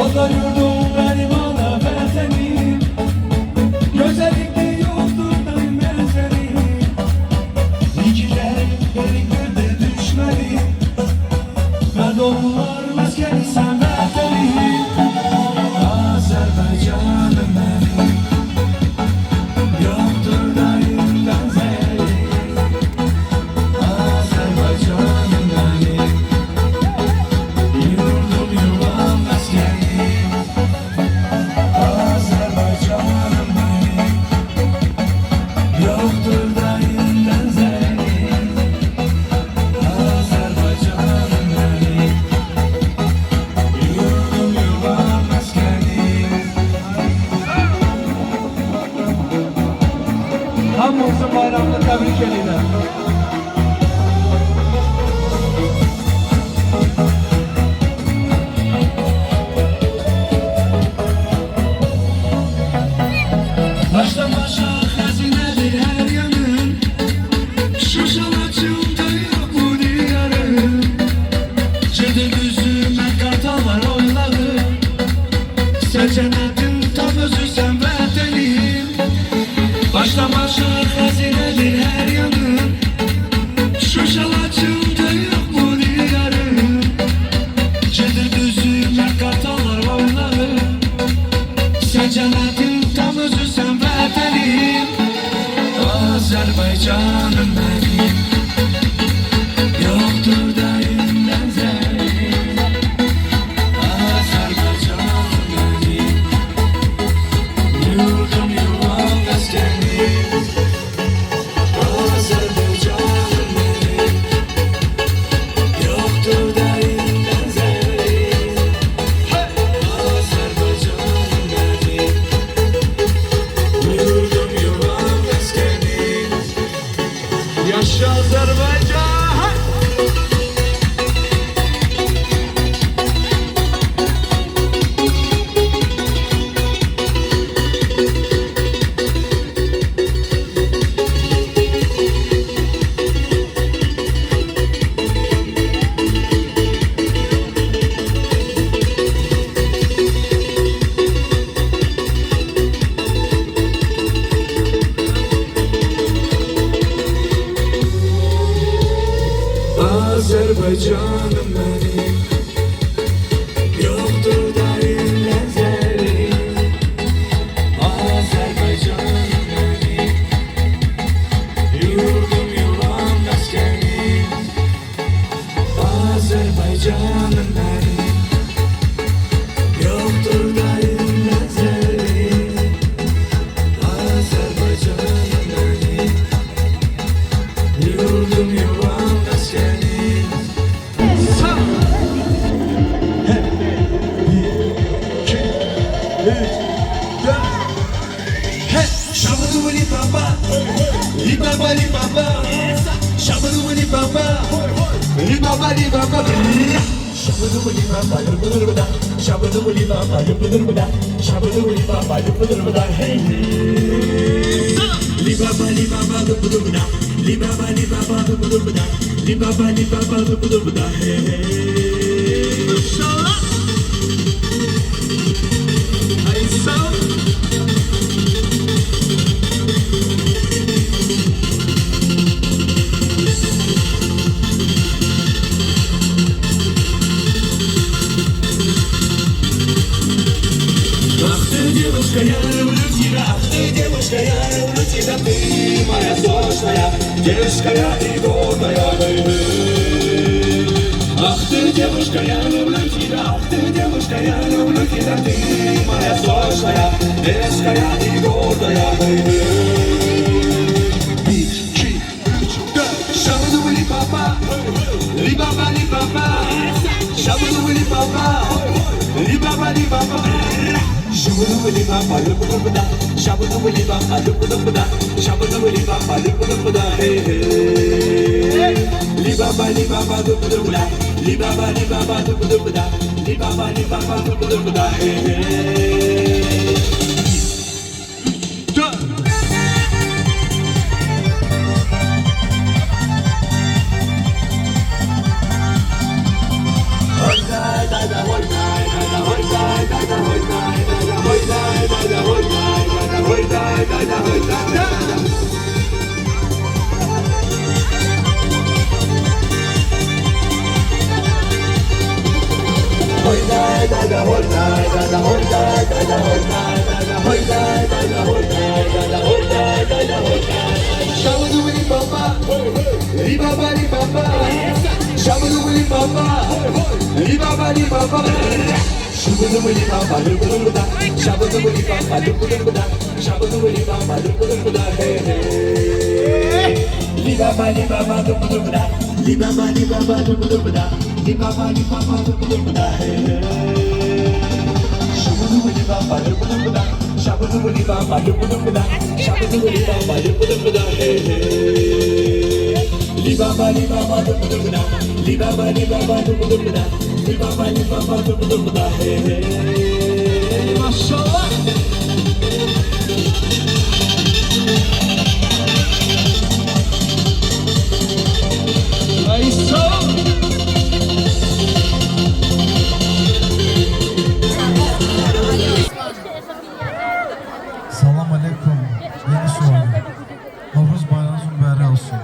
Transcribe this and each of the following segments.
Yolda yurdum benim ana benzenim, güzellikte yoktur daim benzerim. İkilerim benim gönde düşmedim, Merdonlar meskeni sen benzerim. Azerbaycanım benim, yoktur daim benzerim. Azerbaycanım benim, yurdum yuvam meskenim. Azerbaycanım benim, yoktur daim benzerim. Azerbaycanım benim, yurdum yuvam meskenim. Hamımızın bayramını tebrik edirəm. Baştan başa xəzinədir hər yanın, Şuşalaçımda yox bu diyarım. Gedir üzümə qartallar oynağı, Səcənətin tam özüsən vətənim. Baştan başa xəzinədir hər yanın, Şuşalaçımda yox bu diyarım. Gedir üzümə qartallar oynağı, Səcənətin tam özüsən vətənim. Azərbaycanım mənim, yoktur daim benzerim. Azərbaycanım mənim, yurdum yuvam meskenim. Azərbaycanım mənim, yoktur daim benzerim. Azərbaycanım mənim, yurdum yuvam meskenim. Yaşa Azerbaycan! Azerbaycanım benim, yoktur daim benzerim. Azerbaycanım benim, yurdum yuvam meskenim. Azerbaycanım benim, yoktur daim benzerim. Azerbaycanım benim, yurdum yuvam meskenim. Shabadoo-li-baba, li-baba-li-baba, Shabadoo-li-baba, li-baba-li-baba, Shabadoo-li-baba, li-baba-li-baba, Shabadoo-li-baba, li-baba-li-baba, Shabadoo-li-baba, li-baba-li-baba, hey hey. Li-baba-li-baba, li-baba-li-baba, li-baba-li-baba, li-baba-li-baba, li-baba-li-baba, li-baba-li-baba, hey hey. İnşallah. Hayır sağ ol. Девушка, я люблю тебя, ты девушка, я люблю тебя, ты моя сочная, дерзкая и гордая. Ах ты девушка, я люблю тебя, ах ты девушка, я люблю тебя, ты моя сочная, дерзкая и гордая. Shabadoo-li-baba, li-baba-li-baba, Shabadoo-li-baba, li-baba-li-baba, Shabadoo-li-baba, li-baba-li-baba, Shabadoo-li-baba, li-baba-li-baba, Shabadoo-li-baba, li-baba-li-baba, hey hey. Li-baba-li-baba, li-baba-li-baba, li-baba-li-baba, li-baba-li-baba, li-baba-li-baba, li-baba-li-baba, hey hey. Hoy, Maşallah. Salam aleyküm. Yeni soru. Novruz bayramınız mübarək olsun.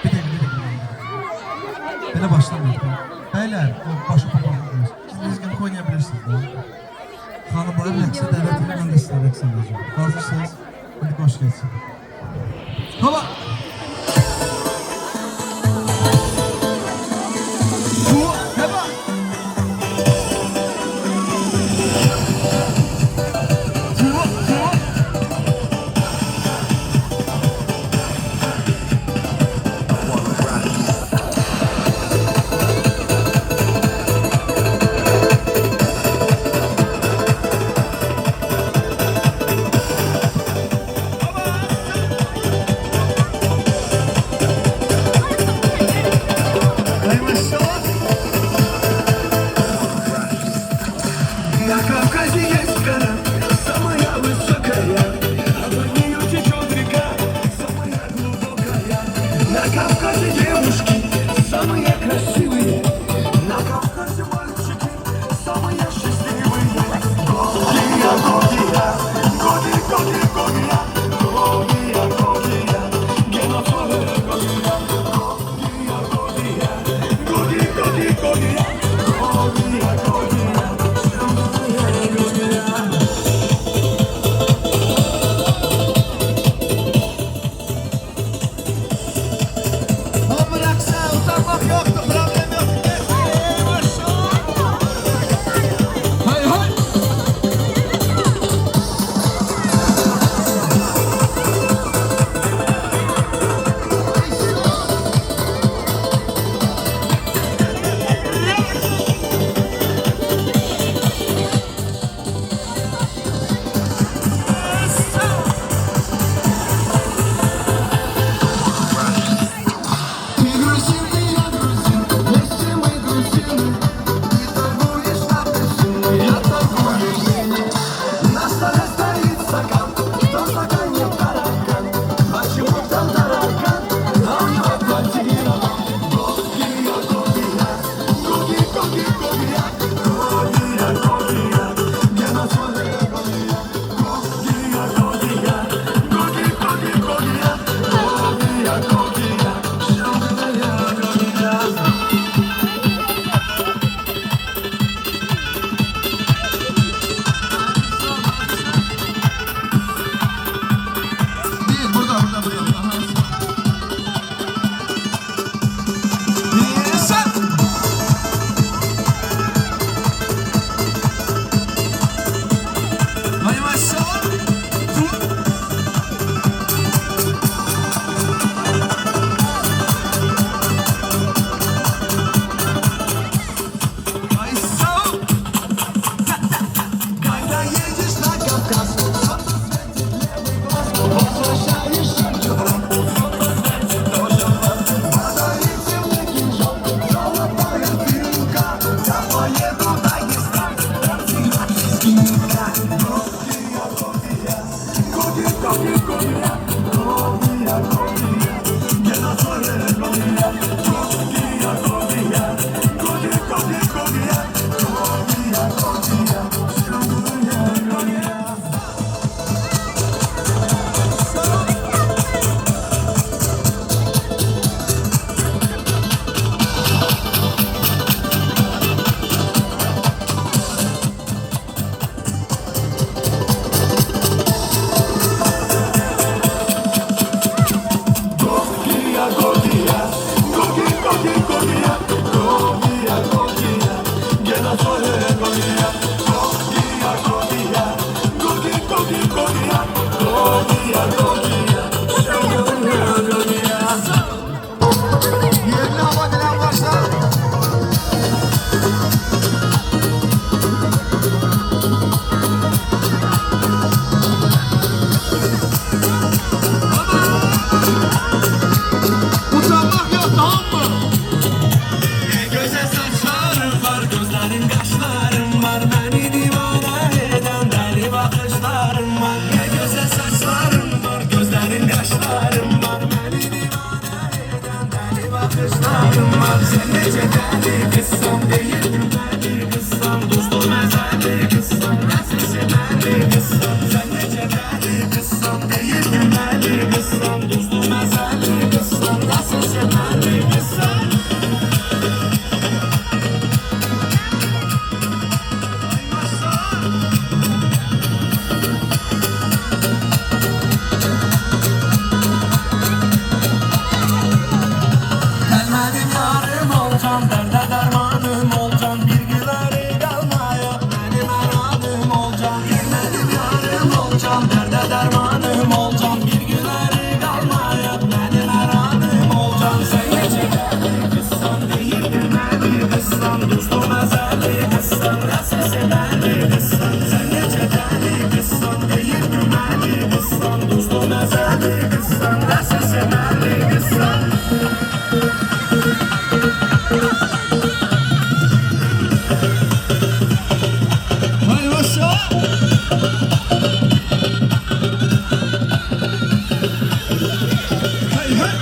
Bir dakika. Belə başlamayın. Beyler, başı papağınız. Siz mizgini oynayabilirsiniz. Hanımların rəqsə dəvət ilə mən də sizə rəqs edəcəm. Hazırsınız? Hadi qoş geçsin. Hava! senin kaşların var, beni divane eden deli bakışların var. Ne güzel saçların var, gözlerin yaşların var, beni divane eden deli bakışların var. Sen nece deli kızsan, değil gülmeli kızsan, dostum ezeli kızsan, nasıl sevmeli kızsan. Sen nece deli kızsan, değil gülmeli kızsan, dostum ezeli kızsan, nasıl sevmeli kızsan. Gelmedim yarım olacağım, derde dermanım olacağım, bir güleri kalmaya benim aradığım olacağım. Gelmedim yarım olacağım, derde dermanım olacağım, bir güleri kalmaya benim aradığım olacağım. Sen nece deli kızsan, değil gülmeli kızsan, dostum ezeli kızsan, nasıl sevmeli kızsan. Sen nece deli kızsan, değil gülmeli kızsan, dostum ezeli kızsan, nasıl sevmeli kızsan. Hay maşallah. Hey hey.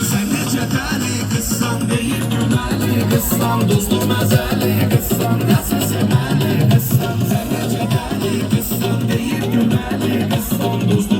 Sen nece deli kızsan, değil gülmeli kızsan, dostum ezeli kızsan, nasıl sevmeli kızsan. Sen nece deli kızsan, değil gülmeli kızsan, dostum